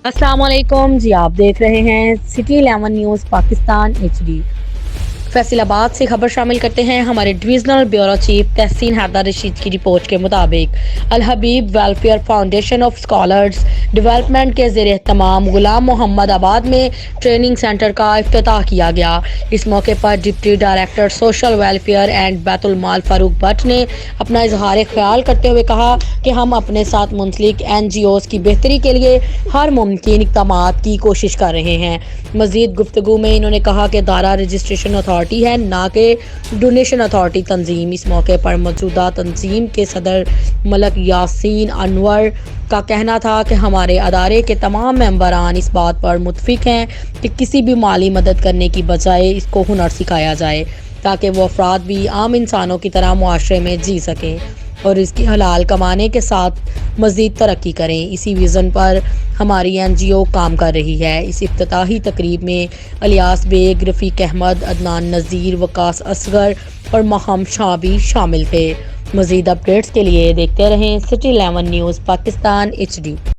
अस्सलाम वालेकुम जी। आप देख रहे हैं city 11 news Pakistan HD। Faisalabad से खबर शामिल करते हैं। हमारे divisional bureau chief Tahseen Haider Rasheed की रिपोर्ट के मुताबिक Al Habib welfare foundation of scholars development के ज़ेर एहतमाम गुलाम मोहम्मद आबाद में ट्रेनिंग सेंटर का इफ्तिताह किया गया। इस मौके पर deputy director social welfare and Baitul Maal Farooq Bhatt ने अपना इजहार ख्याल करते हुए कहा कि हम अपने साथ मुंसलिक NGOs की बेहतरी के लिए हर मुमकिन इक़दामात की कोशिश कर रहे हैं। मज़ीद गुफ्तगू में इन्होंने कहा कि दारा रजिस्ट्रेशन अथॉरिटी है, ना कि डोनेशन अथॉरिटी तंजीम। इस मौके पर मौजूदा तंजीम के सदर मलक यासीन अनवर का कहना था कि हमारे अदारे के तमाम मेंबरान इस बात पर मुत्फिक हैं कि किसी भी माली मदद करने की बजाय इसको हुनर सिखाया जाए ताकि वो अफराद भी आम इंसानों की तरह मुआशरे में जी सकें और इसकी हलाल कमाने के साथ मज़ीद तरक्की करें। इसी विज़न पर हमारी NGO काम कर रही है। इस इफ्तिताही तकरीब में अलियास बेग, रफ़ीक अहमद, अदनान नज़ीर, वकास असगर और महम शाह भी शामिल थे। मज़ीद अपडेट्स के लिए देखते रहें सिटी 11 न्यूज़ पाकिस्तान HD।